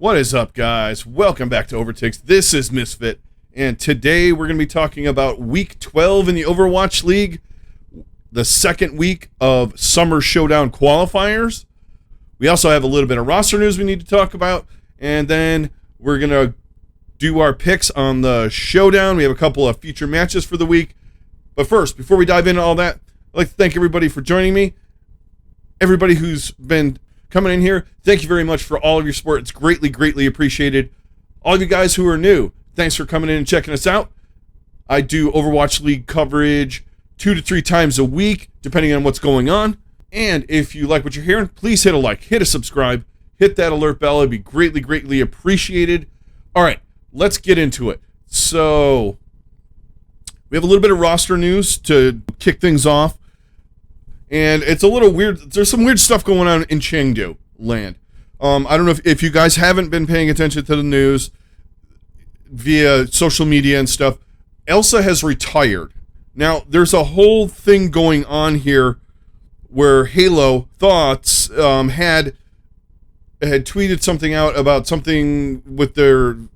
What is up, guys? Welcome back to OverTakes. This is Misfit, and today we're going to be talking about Week 12 in the Overwatch League, the second week of Summer Showdown Qualifiers. We also have a little bit of roster news we need to talk about, and then we're going to do our picks on the Showdown. We have a couple of feature matches for the week. But first, before we dive into all that, I'd like to thank everybody for joining me. Everybody who's been coming in here, thank you very much for all of your support. It's greatly appreciated. All of you guys who are new, thanks for coming in and checking us out. I do Overwatch League coverage 2 to 3 times a week, depending on what's going on. And if you like what you're hearing, please hit a like, hit a subscribe, hit that alert bell. It'd be greatly appreciated. All right, let's get into it. So we have a little bit of roster news to kick things off. And it's a little weird. There's some weird stuff going on in Chengdu land. I don't know if you guys haven't been paying attention to the news via social media and stuff. Elsa has retired. Now, there's a whole thing going on here where Halo Thoughts had tweeted something out about something with the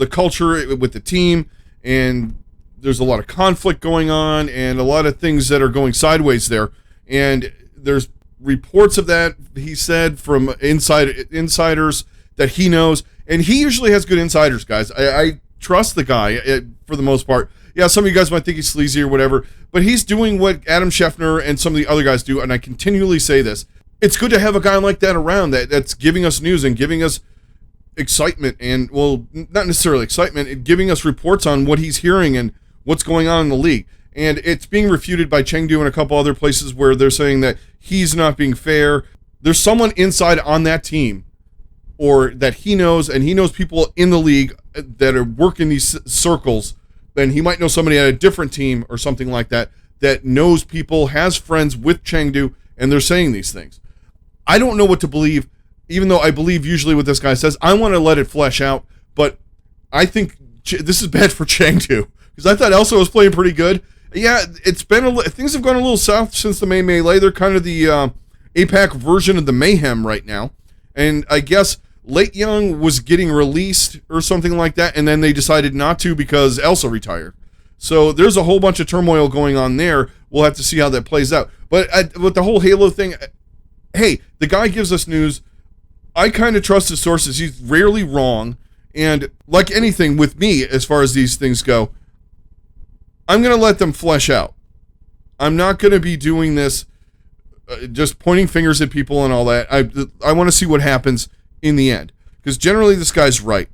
culture, with the team, and there's a lot of conflict going on and a lot of things that are going sideways there. And there's reports of that, he said, from insiders that he knows. And he usually has good insiders, guys. I trust the guy for the most part. Yeah, some of you guys might think he's sleazy or whatever, but he's doing what Adam Scheffner and some of the other guys do, and I continually say this. It's good to have a guy like that around that's giving us news and giving us excitement and, well, not necessarily excitement, giving us reports on what he's hearing and what's going on in the league. And it's being refuted by Chengdu and a couple other places where they're saying that he's not being fair. There's someone inside on that team or that he knows, and he knows people in the league that are working these circles. Then he might know somebody at a different team or something like that that knows people, has friends with Chengdu, and they're saying these things. I don't know what to believe, even though I believe usually what this guy says. I want to let it flesh out, but I think this is bad for Chengdu because I thought Elsa was playing pretty good. Yeah, it's been things have gone a little south since the May Melee. They're kind of the APAC version of the Mayhem right now. And I guess Late Young was getting released or something like that, and then they decided not to because Elsa retired. So there's a whole bunch of turmoil going on there. We'll have to see how that plays out. But with the whole Halo thing, hey, the guy gives us news. I kind of trust his sources. He's rarely wrong. And like anything with me, as far as these things go, I'm going to let them flesh out. I'm not going to be doing this just pointing fingers at people and all that. I want to see what happens in the end. Because generally this guy's right.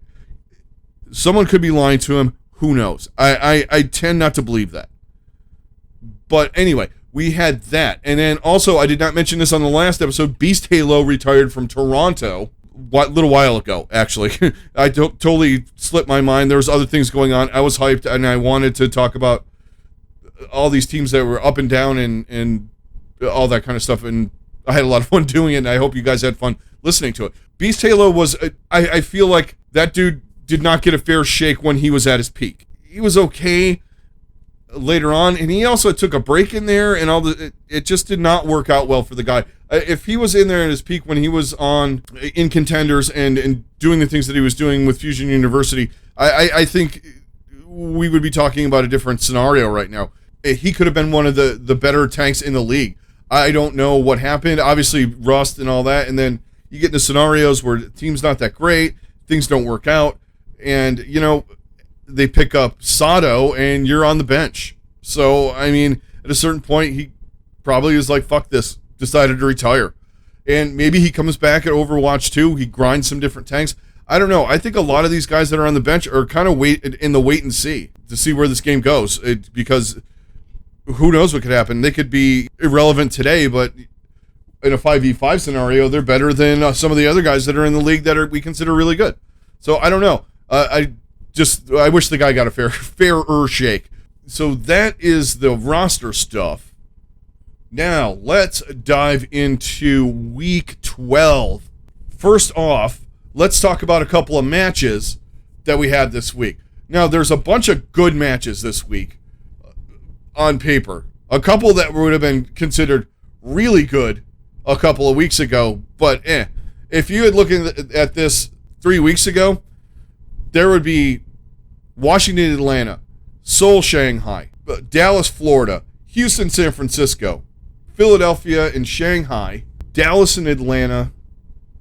Someone could be lying to him. Who knows? I tend not to believe that. But anyway, we had that. And then also, I did not mention this on the last episode, Beast Halo retired from Toronto a little while ago, actually. I totally slipped my mind. There was other things going on. I was hyped, and I wanted to talk about all these teams that were up and down and all that kind of stuff, and I had a lot of fun doing it, and I hope you guys had fun listening to it. Beast Halo was, I feel like that dude did not get a fair shake when he was at his peak. He was okay later on, and he also took a break in there, and it just did not work out well for the guy. If he was in there at his peak when he was in contenders and doing the things that he was doing with Fusion University, I think we would be talking about a different scenario right now. He could have been one of the better tanks in the league. I don't know what happened. Obviously, rust and all that, and then you get into scenarios where the team's not that great, things don't work out, and, they pick up Sato, and you're on the bench. So, I mean, at a certain point, he probably was like, fuck this, decided to retire. And maybe he comes back at Overwatch 2, he grinds some different tanks. I don't know. I think a lot of these guys that are on the bench are kind of wait and see to see where this game goes. Because who knows what could happen. They could be irrelevant today, but in a 5v5 scenario, they're better than some of the other guys that are in the league that we consider really good. So, I don't know. I wish the guy got a fairer shake. So that is the roster stuff. Now, let's dive into Week 12. First off, let's talk about a couple of matches that we had this week. Now, there's a bunch of good matches this week on paper. A couple that would have been considered really good a couple of weeks ago, but if you had looked at this 3 weeks ago, there would be Washington, Atlanta, Seoul, Shanghai, Dallas, Florida, Houston, San Francisco, Philadelphia, and Shanghai, Dallas and Atlanta.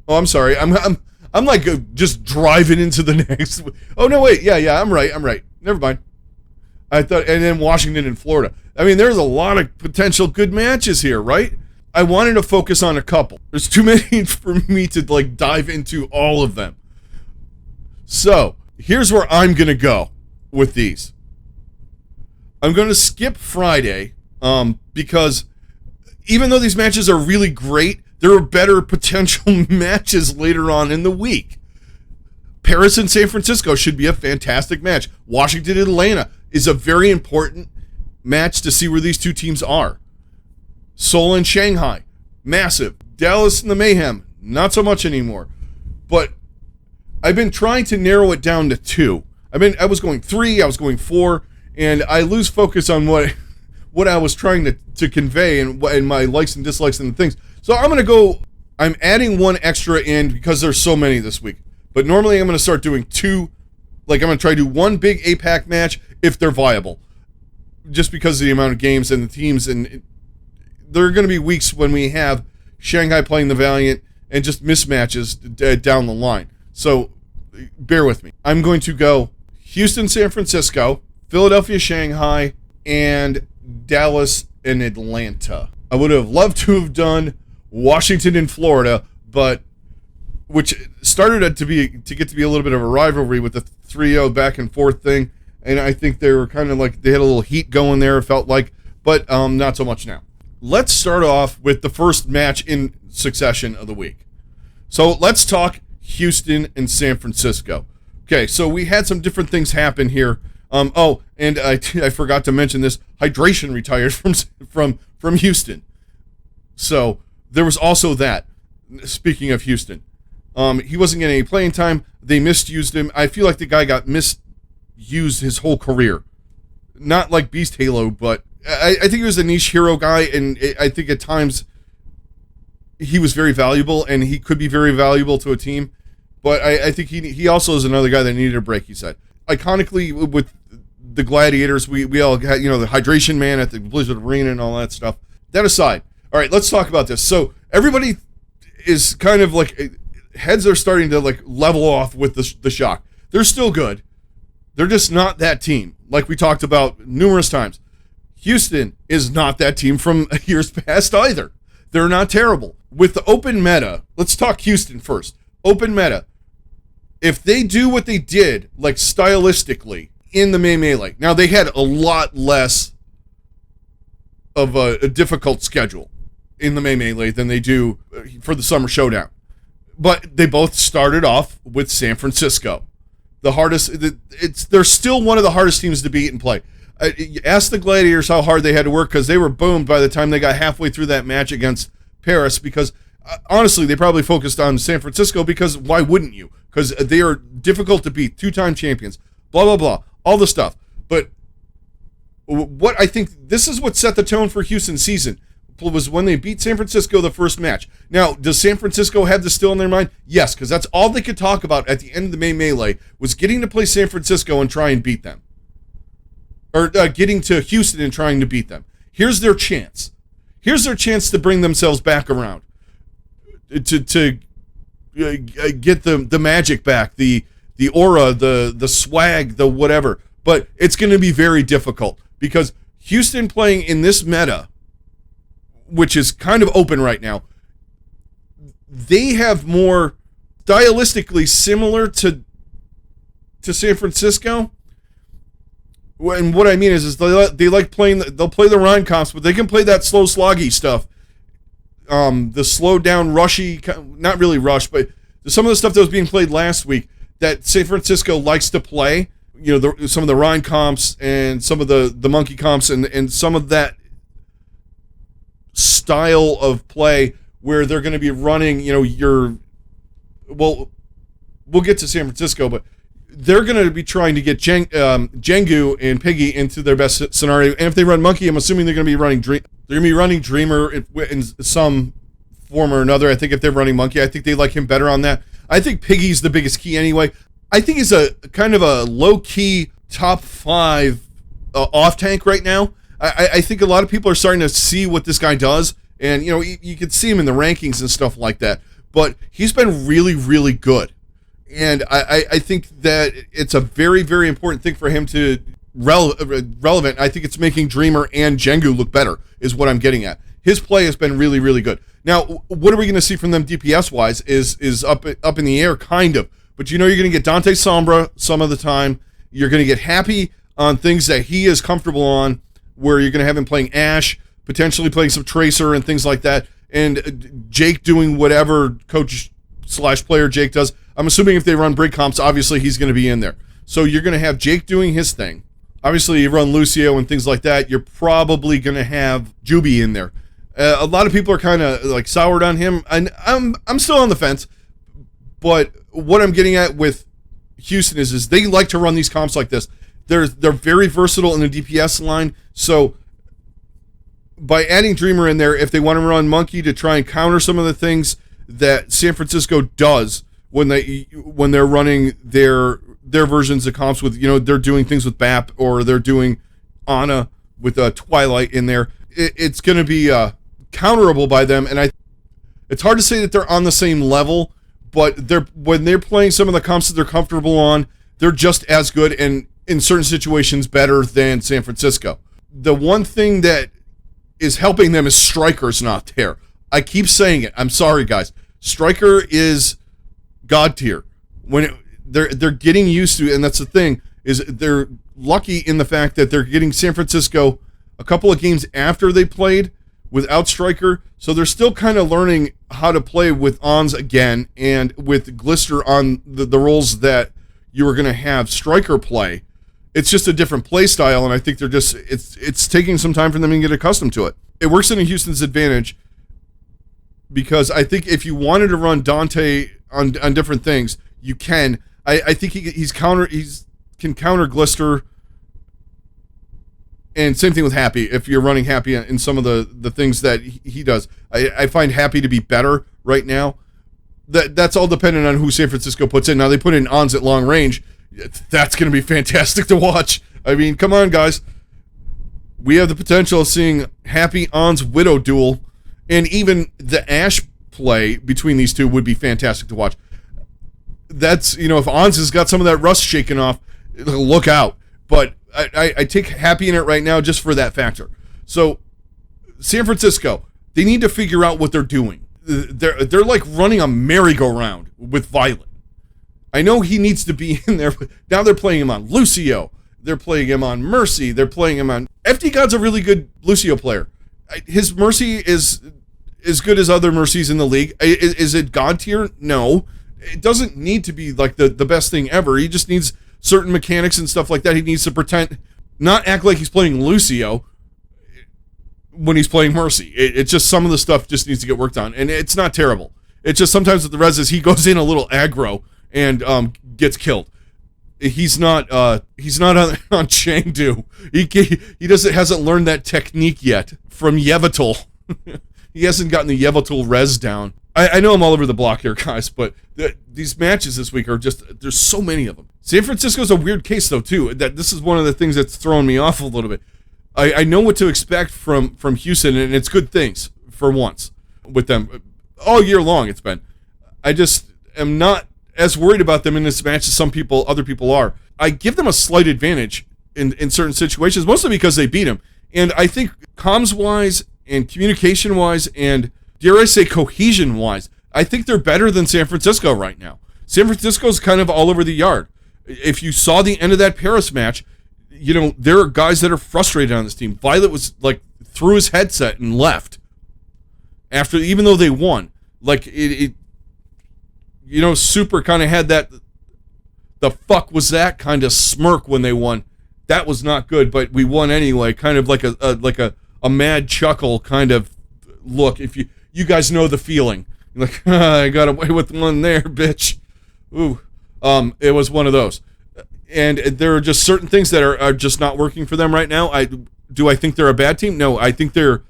Oh, I'm sorry. I'm like just driving into the next. Oh no, wait. Yeah. I'm right. Never mind. I thought, and then Washington and Florida. I mean, there's a lot of potential good matches here, right? I wanted to focus on a couple. There's too many for me to like dive into all of them. So here's where I'm gonna go with these. I'm gonna skip Friday, because even though these matches are really great, there are better potential matches later on in the week. Paris and San Francisco should be a fantastic match. Washington and Atlanta is a very important match to see where these two teams are. Seoul and Shanghai, massive. Dallas and the Mayhem, not so much anymore. But I've been trying to narrow it down to 2. I was going 3, I was going 4, and I lose focus on what I was trying to convey and my likes and dislikes and things. So I'm adding 1 extra in because there's so many this week. But normally I'm going to start doing 2, like I'm going to try to do 1 big APAC match if they're viable. Just because of the amount of games and the teams, and there are going to be weeks when we have Shanghai playing the Valiant and just mismatches down the line. So bear with me. I'm going to go Houston, San Francisco, Philadelphia, Shanghai, and Dallas and Atlanta. I would have loved to have done Washington and Florida, but which started to get to be a little bit of a rivalry with the 3-0 back and forth thing, and I think they were kind of like they had a little heat going there, it felt like, but not so much now. Let's start off with the first match in succession of the week. So let's talk Houston and San Francisco. Okay, so we had some different things happen here. And I forgot to mention this. Hydration retired from Houston. So there was also that. Speaking of Houston, he wasn't getting any playing time. They misused him. I feel like the guy got misused his whole career. Not like Beast Halo, but I think he was a niche hero guy, and I think at times he was very valuable, and he could be very valuable to a team. But I think he also is another guy that needed a break, he said. Iconically, with the Gladiators, we all had, the Hydration Man at the Blizzard Arena and all that stuff. That aside, all right, let's talk about this. So everybody is kind of like, heads are starting to like level off with the Shock. They're still good. They're just not that team, like we talked about numerous times. Houston is not that team from years past either. They're not terrible. With the open meta, let's talk Houston first. Open meta. If they do what they did, like stylistically, in the Melee, now they had a lot less of a difficult schedule in the Melee than they do for the Summer Showdown. But they both started off with San Francisco. The hardest, they're still one of the hardest teams to beat and play. Ask the Gladiators how hard they had to work, because they were boomed by the time they got halfway through that match against Paris, because honestly, they probably focused on San Francisco, because why wouldn't you? Because they are difficult to beat, 2-time champions, blah, blah, blah, all the stuff. But what I think, this is what set the tone for Houston's season, was when they beat San Francisco the first match. Now, does San Francisco have this still in their mind? Yes, because that's all they could talk about at the end of the Melee, was getting to play San Francisco and try and beat them. Or getting to Houston and trying to beat them. Here's their chance. Here's their chance to bring themselves back around. To get the magic back, the aura, the swag, the whatever. But it's going to be very difficult, because Houston playing in this meta, which is kind of open right now, they have more stylistically similar to San Francisco. And what I mean is they like playing, they'll play the Rhine comps, but they can play that slow sloggy stuff. The slow down rushy, not really rush, but some of the stuff that was being played last week that San Francisco likes to play, some of the Rhine comps and some of the monkey comps and some of that style of play where they're going to be running, we'll get to San Francisco, but they're going to be trying to get Chengdu and Piggy into their best scenario. And if they run Monkey, I'm assuming they're going to be running Dreamer in some form or another. I think if they're running Monkey, I think they like him better on that. I think Piggy's the biggest key anyway. I think he's a kind of a low-key top 5 off-tank right now. I think a lot of people are starting to see what this guy does, and you can see him in the rankings and stuff like that, but he's been really, really good. And I think that it's a very, very important thing for him to relevant. I think it's making Dreamer and Chengdu look better, is what I'm getting at. His play has been really, really good. Now, what are we going to see from them DPS-wise is up in the air, kind of. But you're going to get Dante Sombra some of the time. You're going to get Happy on things that he is comfortable on, where you're going to have him playing Ashe, potentially playing some Tracer and things like that, and Jake doing whatever coach/player Jake does. I'm assuming if they run brig comps, obviously he's going to be in there. So you're going to have Jake doing his thing. Obviously, you run Lucio and things like that, you're probably going to have Juby in there. A lot of people are kind of like soured on him, and I'm still on the fence. But what I'm getting at with Houston is they like to run these comps like this. They're very versatile in the DPS line. So by adding Dreamer in there, if they want to run Monkey to try and counter some of the things that San Francisco does when they're running their versions of comps with, they're doing things with BAP, or they're doing Ana with Twilight in there, it's going to be counterable by them. And it's hard to say that they're on the same level, but when they're playing some of the comps that they're comfortable on, they're just as good, and in certain situations better than San Francisco. The one thing that is helping them is Striker's not there. I keep saying it. I'm sorry, guys. Striker is God tier. When they're getting used to, and that's the thing, is they're lucky in the fact that they're getting San Francisco a couple of games after they played without Striker, so they're still kind of learning how to play with Ons again, and with Glister on the roles that you were going to have Striker play. It's just a different play style, and I think they're just it's taking some time for them to get accustomed to it. It works in Houston's advantage, because I think if you wanted to run Dante on different things, you can. I think he can counter Glister, and same thing with Happy. If you're running Happy in some of the things that he does, I find Happy to be better right now. That's all dependent on who San Francisco puts in. Now they put in Ons at long range. That's going to be fantastic to watch. I mean, come on, guys. We have the potential of seeing Happy Ons Widow duel, and even the Ashe play between these two would be fantastic to watch. That's, if Ons has got some of that rust shaken off, look out. But I take Happy in it right now just for that factor. So, San Francisco, they need to figure out what they're doing. They're like running a merry-go-round with Violet. I know he needs to be in there, but now they're playing him on Lucio. They're playing him on Mercy. They're playing him on... FD God's a really good Lucio player. His Mercy is as good as other Mercies in the league. Is it God tier? No. It doesn't need to be like the best thing ever. He just needs certain mechanics and stuff like that. He needs to pretend, not act like he's playing Lucio when he's playing Mercy. It's just some of the stuff just needs to get worked on, and it's not terrible. It's just sometimes with the reses, he goes in a little aggro and gets killed. He's not on Chengdu. He hasn't learned that technique yet from Yevatool. He hasn't gotten the Yevatool res down. I know I'm all over the block here, guys, but these matches this week are just, there's so many of them. San Francisco's a weird case, though, too. That this is one of the things that's throwing me off a little bit. I know what to expect from Houston, and it's good things for once with them. All year long it's been. I just am not as worried about them in this match as other people are. I give them a slight advantage in certain situations, mostly because they beat him. And I think comms-wise and communication-wise and, dare I say, cohesion-wise, I think they're better than San Francisco right now. San Francisco's kind of all over the yard. If you saw the end of that Paris match, there are guys that are frustrated on this team. Violet was, threw his headset and left. Even though they won. Super kind of had that, the fuck was that kind of smirk when they won. That was not good, but we won anyway. Kind of like a mad chuckle kind of look. If you guys know the feeling. Like, I got away with one there, bitch. Ooh. It was one of those. And there are just certain things that are just not working for them right now. Do I think they're a bad team? No, I think they're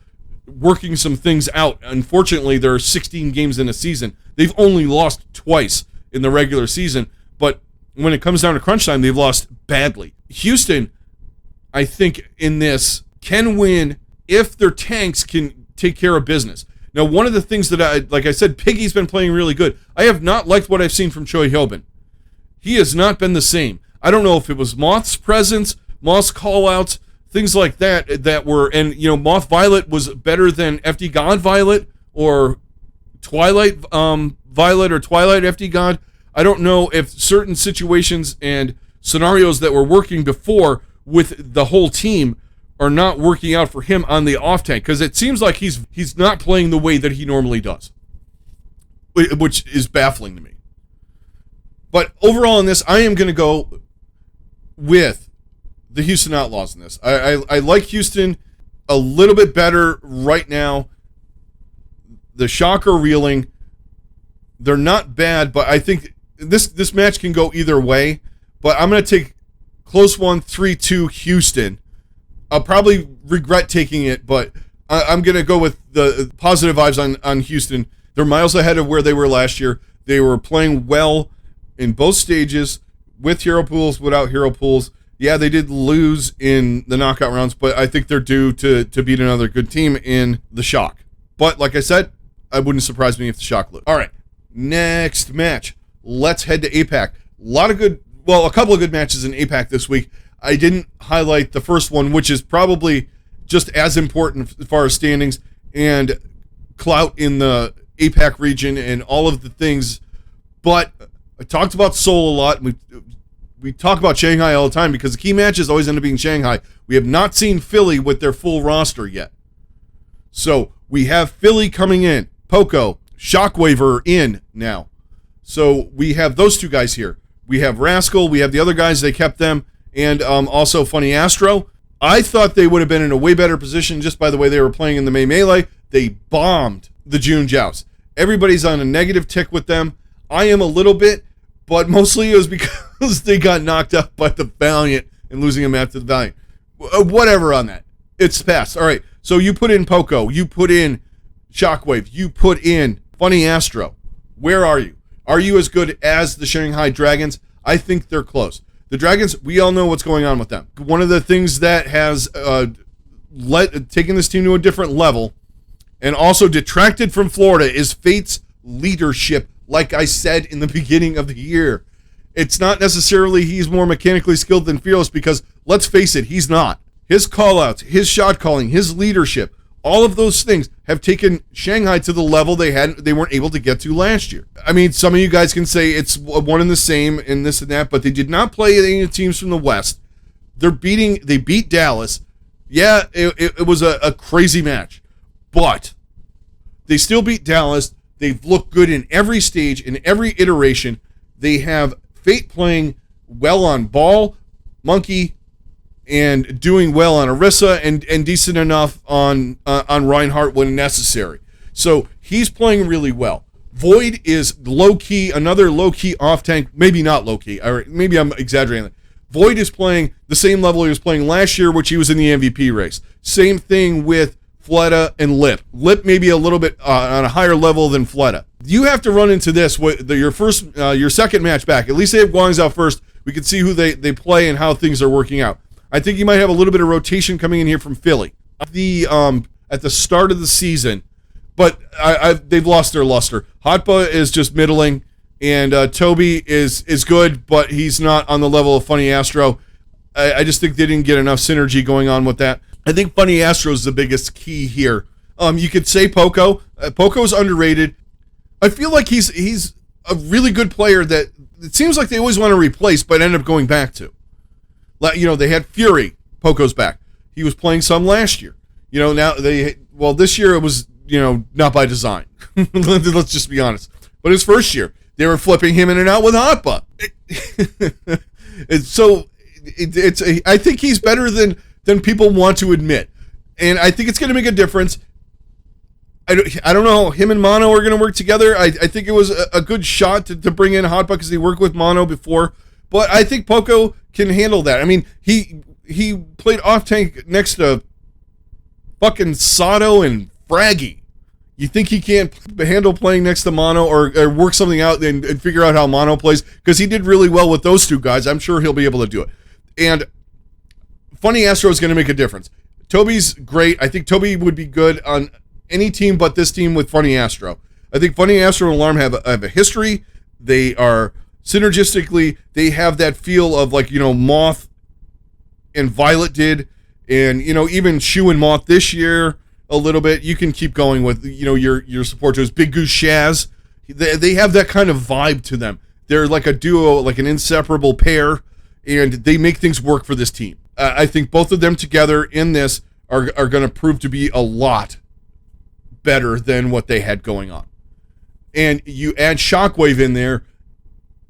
working some things out. Unfortunately, there are 16 games in a season. They've only lost twice in the regular season, but when it comes down to crunch time, they've lost badly. Houston, I think, in this can win if their tanks can take care of business. Now, one of the things that like I said, Piggy's been playing really good. I have not liked what I've seen from Choi Hyobin. He has not been the same. I don't know if it was Moth's presence, Moth's call-outs, things like that were, and, Moth Violet was better than FD God Violet or Twilight Violet or Twilight FD God. I don't know if certain situations and scenarios that were working before with the whole team are not working out for him on the off tank, because it seems like he's not playing the way that he normally does, which is baffling to me. But overall in this, I am going to go with the Houston Outlaws in this. I like Houston a little bit better right now. The Shock are reeling. They're not bad, but I think this match can go either way. But I'm going to take close one, 3-2 Houston. I'll probably regret taking it, but I'm going to go with the positive vibes on Houston. They're miles ahead of where they were last year. They were playing well in both stages, with hero pools, without hero pools. Yeah, they did lose in the knockout rounds, but I think they're due to beat another good team in the Shock. But like I said, it wouldn't surprise me if the Shock lose. All right, next match. Let's head to APAC. A couple of good matches in APAC this week. I didn't highlight the first one, which is probably just as important as far as standings and clout in the APAC region and all of the things. But I talked about Seoul a lot. We talk about Shanghai all the time because the key matches always end up being Shanghai. We have not seen Philly with their full roster yet. So we have Philly coming in. Poco, Shockwaver in now. So we have those two guys here. We have Rascal. We have the other guys. They kept them. And also Funny Astro. I thought they would have been in a way better position just by the way they were playing in the May Melee. They bombed the June Joust. Everybody's on a negative tick with them. I am a little bit, but mostly it was because they got knocked out by the Valiant and losing a map to the Valiant. Whatever on that. It's past. All right, so you put in Poco. You put in Shockwave. You put in Funny Astro. Where are you? Are you as good as the Shanghai Dragons? I think they're close. The Dragons, we all know what's going on with them. One of the things that has taken this team to a different level and also detracted from Florida is Fate's leadership, like I said in the beginning of the year. It's not necessarily he's more mechanically skilled than Fearless because, let's face it, he's not. His call-outs, his shot calling, his leadership, all of those things have taken Shanghai to the level they weren't able to get to last year. I mean, some of you guys can say it's one and the same and this and that, but they did not play any teams from the West. They beat Dallas. Yeah, it was a crazy match, but they still beat Dallas. They've looked good in every stage, in every iteration. They have Fate playing well on Ball, Monkey, and doing well on Orisa and decent enough on Reinhardt when necessary. So he's playing really well. Void is low-key, another low-key off-tank, maybe not low-key, or maybe I'm exaggerating. Void is playing the same level he was playing last year, which he was in the MVP race. Same thing with Fleta and Lip. Lip maybe a little bit on a higher level than Fleta. You have to run into this with your second match back. At least they have Guangzhou first. We can see who they play and how things are working out. I think you might have a little bit of rotation coming in here from Philly at the start of the season, but they've lost their luster. Hotba is just middling, and Toby is good, but he's not on the level of Funny Astro. I just think they didn't get enough synergy going on with that. I think Funny Astro is the biggest key here. You could say Poco. Poco's underrated. I feel like he's a really good player that it seems like they always want to replace, but end up going back to. They had Fury. Poco's back. He was playing some last year. This year it was, not by design. Let's just be honest. But his first year, they were flipping him in and out with Hotba. I think he's better than people want to admit. And I think it's going to make a difference. I don't know how him and Mono are going to work together. I think it was a good shot to bring in Hotba because he worked with Mono before. But I think Poco can handle that. I mean, he played off tank next to fucking Sato and Fraggy. You think he can't handle playing next to Mono or work something out and figure out how Mono plays? Because he did really well with those two guys. I'm sure he'll be able to do it. And Funny Astro is going to make a difference. Toby's great. I think Toby would be good on any team but this team with Funny Astro. I think Funny Astro and Alarm have a history. They are synergistically, they have that feel of like, Moth and Violet did. And, even Shu and Moth this year a little bit. You can keep going with, your supporters. Big Goose Shaz. They have that kind of vibe to them. They're like a duo, like an inseparable pair, and they make things work for this team. I think both of them together in this are going to prove to be a lot better than what they had going on. And you add Shockwave in there,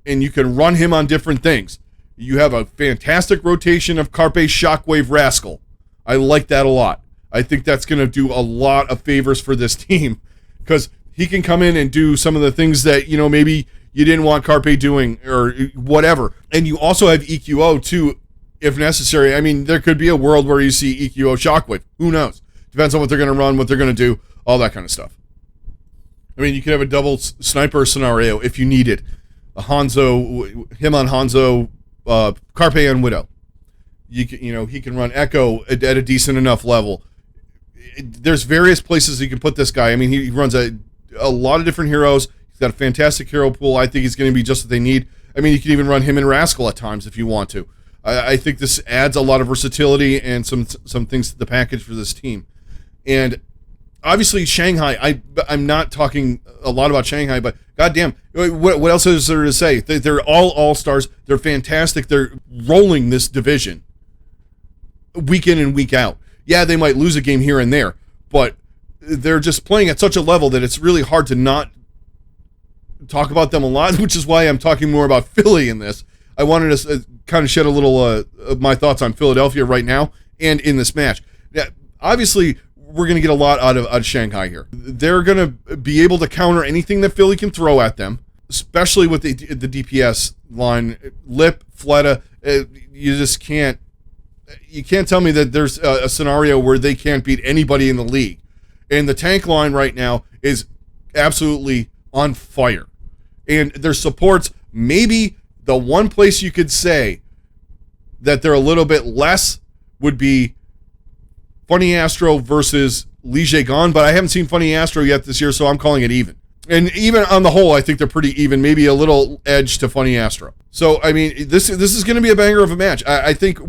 and you can run him on different things. You have a fantastic rotation of Carpe, Shockwave, Rascal. I like that a lot. I think that's going to do a lot of favors for this team because he can come in and do some of the things that, maybe you didn't want Carpe doing or whatever. And you also have EQO, too, if necessary. I mean, there could be a world where you see EQO Shockwave. Who knows? Depends on what they're going to run, what they're going to do, all that kind of stuff. I mean, you could have a double sniper scenario if you need it. Him on Hanzo, Carpe on Widow. He can run Echo at a decent enough level. There's various places you can put this guy. I mean, he runs a lot of different heroes. He's got a fantastic hero pool. I think he's going to be just what they need. I mean, you can even run him and Rascal at times if you want to. I think this adds a lot of versatility and some things to the package for this team. And obviously, Shanghai, I'm not talking a lot about Shanghai, but goddamn, what else is there to say? They're all stars. They're fantastic. They're rolling this division week in and week out. Yeah, they might lose a game here and there, but they're just playing at such a level that it's really hard to not talk about them a lot, which is why I'm talking more about Philly in this. I wanted to kind of shed a little of my thoughts on Philadelphia right now and in this match. Yeah, obviously, we're going to get a lot out of Shanghai here. They're going to be able to counter anything that Philly can throw at them, especially with the DPS line. Lip, Fleta, you just can't. You can't tell me that there's a scenario where they can't beat anybody in the league. And the tank line right now is absolutely on fire. And their supports, maybe the one place you could say that they're a little bit less would be Funny Astro versus Li Gon, but I haven't seen Funny Astro yet this year, so I'm calling it even. And even on the whole, I think they're pretty even, maybe a little edge to Funny Astro. So, I mean, this is going to be a banger of a match. I think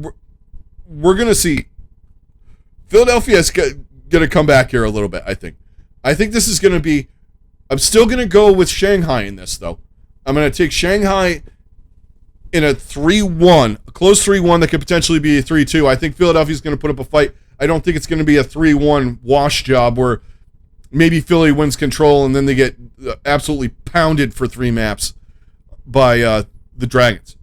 we're going to see Philadelphia is going to come back here a little bit, I think. I think this is going to be, I'm still going to go with Shanghai in this, though. I'm going to take Shanghai in a 3-1, a close 3-1 that could potentially be a 3-2. I think Philadelphia's going to put up a fight. I don't think it's going to be a 3-1 wash job where maybe Philly wins control and then they get absolutely pounded for 3 maps by the Dragons.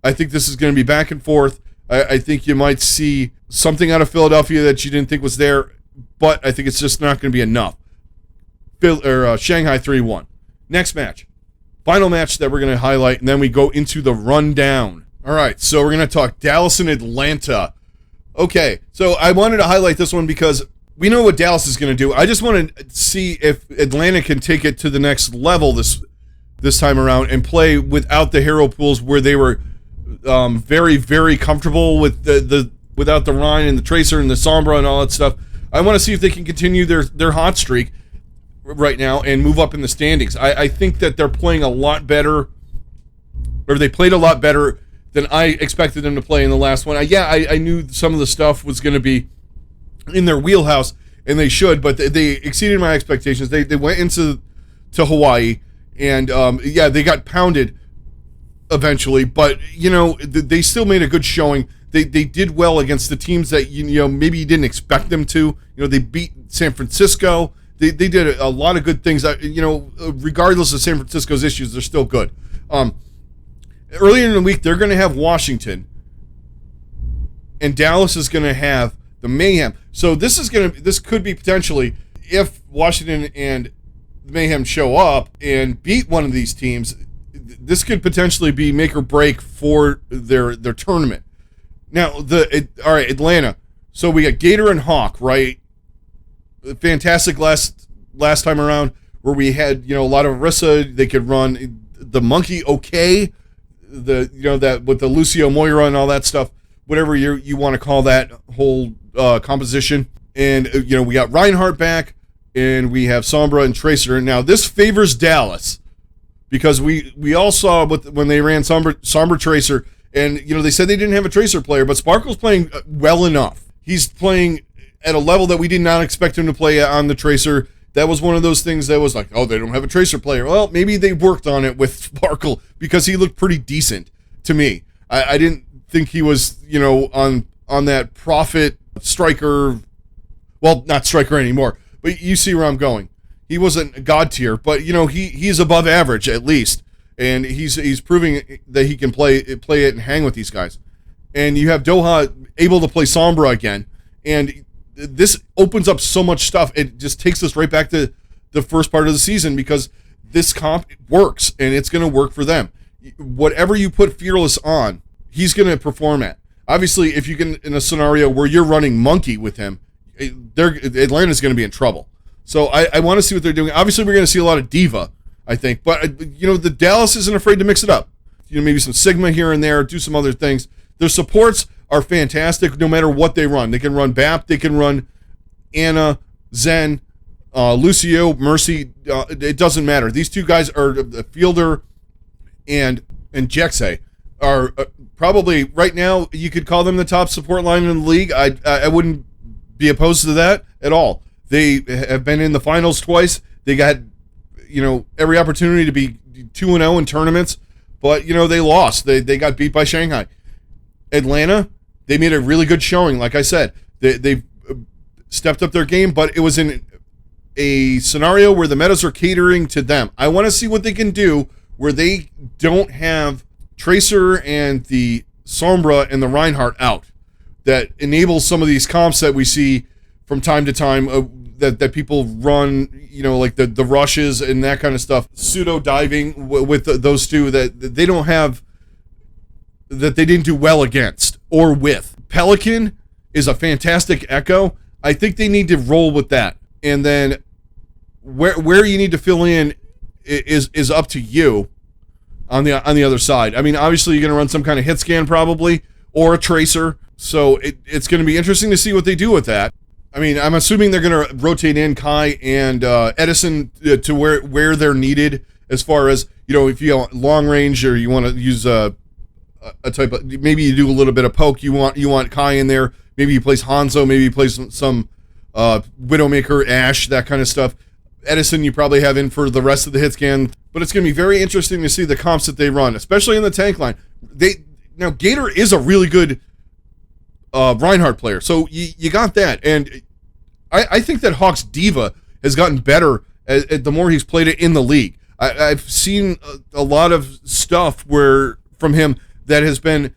I think this is going to be back and forth. I think you might see something out of Philadelphia that you didn't think was there, but I think it's just not going to be enough. Shanghai 3-1. Next match. Final match that we're going to highlight, and then we go into the rundown. All right, so we're going to talk Dallas and Atlanta. Okay, so I wanted to highlight this one because we know what Dallas is going to do. I just want to see if Atlanta can take it to the next level this time around and play without the hero pools where they were very, very comfortable with the without the Rhine and the Tracer and the Sombra and all that stuff. I want to see if they can continue their hot streak right now and move up in the standings. I think that they're playing a lot better, or they played a lot better than I expected them to play in the last one. I knew some of the stuff was going to be in their wheelhouse, and they should, but they exceeded my expectations. They went into Hawaii, and they got pounded eventually, but they still made a good showing. They did well against the teams that maybe you didn't expect them to. They beat San Francisco. They did a lot of good things. Regardless of San Francisco's issues, they're still good. Earlier in the week, they're going to have Washington, and Dallas is going to have the Mayhem. So this could be potentially, if Washington and the Mayhem show up and beat one of these teams, this could potentially be make or break for their tournament. Now, all right, Atlanta. So we got Gator and Hawk, right? Fantastic last last time around, where we had, a lot of Orisa. They could run the Monkey okay, that with the Lucio Moira and all that stuff, whatever you want to call that whole composition. And, we got Reinhardt back, and we have Sombra and Tracer. Now, this favors Dallas, because we all saw when they ran Sombra Tracer, and, they said they didn't have a Tracer player, but Sparkle's playing well enough. He's playing at a level that we did not expect him to play on the Tracer. That was one of those things that was like, oh, they don't have a Tracer player. Well, maybe they worked on it with Sparkle, because he looked pretty decent to me. I didn't think he was, on that Prophet striker. Well, not striker anymore, but you see where I'm going. He wasn't God tier, but he's above average at least, and he's proving that he can play it and hang with these guys. And you have Doha able to play Sombra again, and this opens up so much stuff. It just takes us right back to the first part of the season, because this comp works, and it's going to work for them. Whatever you put Fearless on, he's going to perform at. Obviously, if you can, in a scenario where you're running Monkey with him, Atlanta's going to be in trouble. So I want to see what they're doing. Obviously, we're going to see a lot of Diva, I think. But, the Dallas isn't afraid to mix it up. Maybe some Sigma here and there, do some other things. Their supports are fantastic no matter what they run. They can run BAP, they can run Anna, Zen, Lucio, Mercy. It doesn't matter. These two guys are the Fielder and Jexay are probably, right now, you could call them the top support line in the league. I wouldn't be opposed to that at all. They have been in the finals twice. They got, every opportunity to be 2-0 in tournaments, but, they lost. They got beat by Shanghai. Atlanta, they made a really good showing. Like I said, they stepped up their game, but it was in a scenario where the metas are catering to them. I want to see what they can do where they don't have Tracer and the Sombra and the Reinhardt out. That enables some of these comps that we see from time to time that people run, like the rushes and that kind of stuff. Pseudo diving with those two that they don't have, that they didn't do well against or with. Pelican is a fantastic echo. I think they need to roll with that. And then where you need to fill in is up to you on the other side. I mean, obviously you're going to run some kind of hit scan probably, or a Tracer. So it's going to be interesting to see what they do with that. I mean, I'm assuming they're going to rotate in Kai and Edison to where they're needed, as far as, if you want long range or you want to use a type of, maybe you do a little bit of poke. You want Kai in there. Maybe he plays Hanzo. Maybe he plays some Widowmaker, Ashe, that kind of stuff. Edison you probably have in for the rest of the hit scan. But it's going to be very interesting to see the comps that they run, especially in the tank line. Now Gator is a really good Reinhardt player, so you got that, and I think that Hawk's Diva has gotten better the more he's played it in the league. I've seen a lot of stuff from him that has been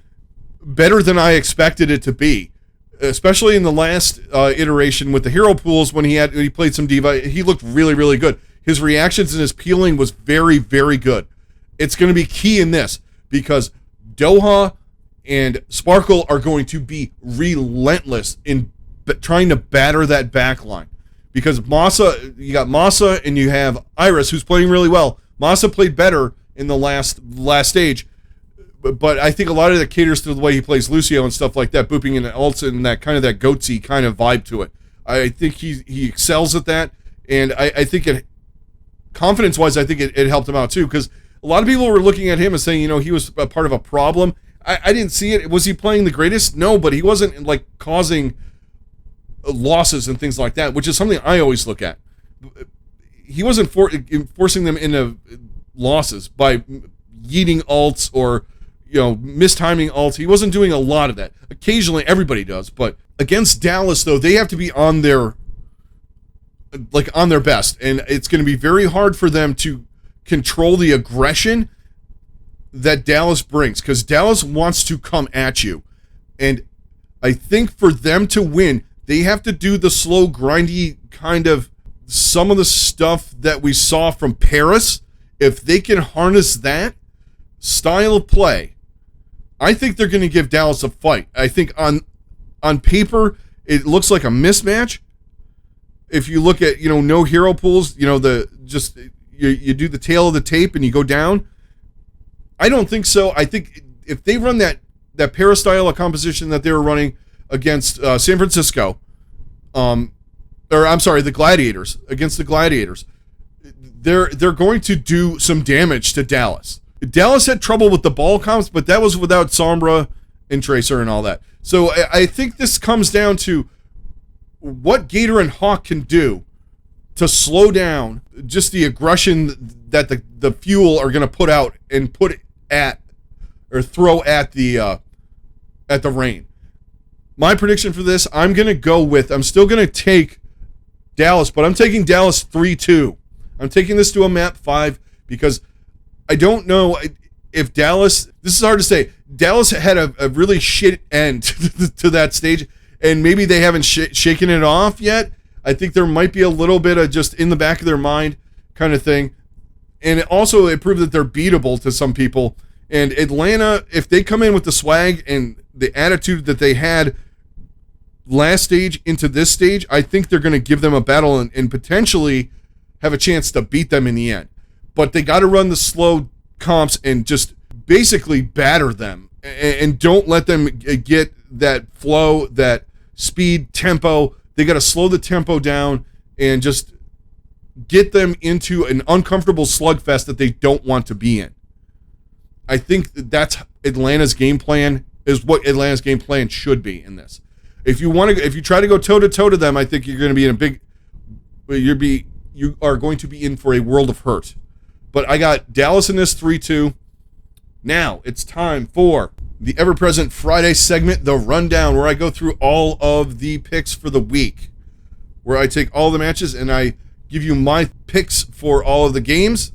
better than I expected it to be, especially in the last iteration with the hero pools when he played some Diva. He looked really, really good. His reactions and his peeling was very, very good. It's going to be key in this, because Doha and Sparkle are going to be relentless in trying to batter that back line. Because you got Masa and you have Iris, who's playing really well. Masa played better in the last stage, but I think a lot of that caters to the way he plays Lucio and stuff like that, booping in ults and that kind of that goatsy kind of vibe to it. I think he excels at that, and I think confidence-wise, I think it helped him out too, because a lot of people were looking at him and saying, he was a part of a problem. I didn't see it. Was he playing the greatest? No, but he wasn't like causing losses and things like that, which is something I always look at. He wasn't forcing them into losses by yeeting ults or mistiming ults. He wasn't doing a lot of that. Occasionally, everybody does, but against Dallas, though, they have to be on their best, and it's going to be very hard for them to control the aggression that Dallas brings, because Dallas wants to come at you. And I think for them to win, they have to do the slow, grindy kind of some of the stuff that we saw from Paris. If they can harness that style of play, I think they're going to give Dallas a fight. I think on paper, it looks like a mismatch, if you look at, no hero pools, you do the tail of the tape and you go down. I don't think so. I think if they run that para-style of composition that they were running against San Francisco, the Gladiators, against the Gladiators, they're going to do some damage to Dallas. Dallas had trouble with the ball comps, but that was without Sombra and Tracer and all that. So I think this comes down to what Gator and Hawk can do to slow down just the aggression that the Fuel are going to put out and put at or throw at the Reign. My prediction for this, I'm still going to take Dallas, but I'm taking Dallas 3-2. I'm taking this to a map 5 because I don't know if Dallas, this is hard to say, Dallas had a really shit end to that stage, and maybe they haven't shaken it off yet. I think there might be a little bit of just in the back of their mind kind of thing. And it proved that they're beatable to some people. And Atlanta, if they come in with the swag and the attitude that they had last stage into this stage, I think they're going to give them a battle and potentially have a chance to beat them in the end. But they got to run the slow comps and just basically batter them and don't let them get that flow, that speed, tempo. They got to slow the tempo down and just get them into an uncomfortable slugfest that they don't want to be in. I think that's Atlanta's game plan, is what Atlanta's game plan should be in this. If you try to go toe to toe to them, I think you're going to be in you are going to be in for a world of hurt. But I got Dallas in this 3-2. Now it's time for the ever-present Friday segment, the rundown, where I go through all of the picks for the week, where I take all the matches and I give you my picks for all of the games.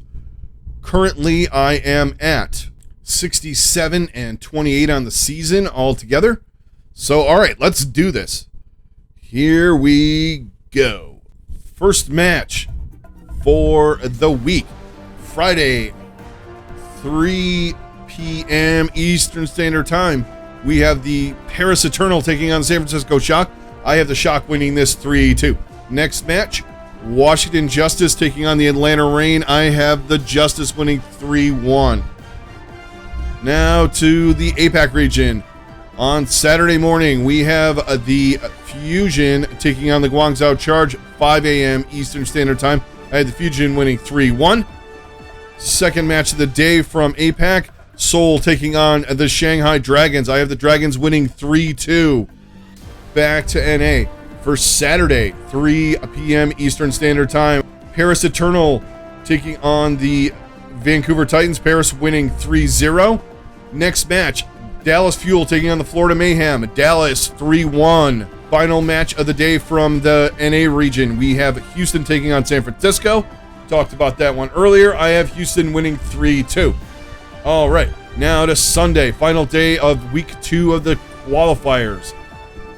Currently, I am at 67-28 on the season altogether. So, all right, let's do this. Here we go. First match for the week. Friday, 3 p.m. Eastern Standard Time. We have the Paris Eternal taking on the San Francisco Shock. I have the Shock winning this 3-2. Next match, Washington Justice taking on the Atlanta Reign. I have the Justice winning 3-1. Now to the APAC region. On Saturday morning, we have the Fusion taking on the Guangzhou Charge, 5 a.m. Eastern Standard Time. I had the Fusion winning 3-1. Second match of the day from APAC, Seoul taking on the Shanghai Dragons. I have the Dragons winning 3-2. Back to NA. For Saturday, 3 p.m. Eastern Standard Time, Paris Eternal taking on the Vancouver Titans. Paris winning 3-0. Next match, Dallas Fuel taking on the Florida Mayhem. Dallas 3-1. Final match of the day from the NA region. We have Houston taking on San Francisco. Talked about that one earlier. I have Houston winning 3-2. All right, now to Sunday, final day of week 2 of the qualifiers.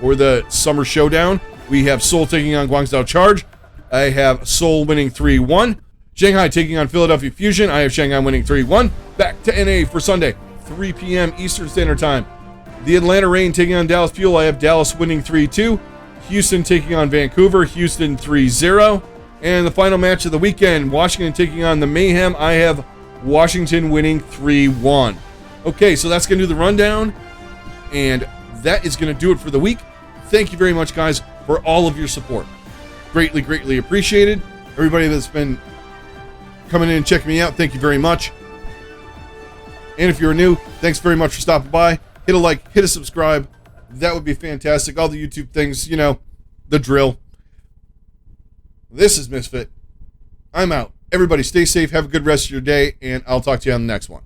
For the Summer Showdown, we have Seoul taking on Guangzhou Charge. I have Seoul winning 3-1. Shanghai taking on Philadelphia Fusion. I have Shanghai winning 3-1. Back to NA for Sunday, 3 p.m. Eastern Standard Time. The Atlanta Reign taking on Dallas Fuel. I have Dallas winning 3-2. Houston taking on Vancouver. Houston 3-0. And the final match of the weekend, Washington taking on the Mayhem. I have Washington winning 3-1. Okay, so that's going to do the rundown. And that is going to do it for the week. Thank you very much, guys, for all of your support. Greatly, greatly appreciated. Everybody that's been coming in and checking me out, thank you very much. And if you're new, thanks very much for stopping by. Hit a like, hit a subscribe. That would be fantastic. All the YouTube things, the drill. This is Misfit. I'm out. Everybody stay safe, have a good rest of your day, and I'll talk to you on the next one.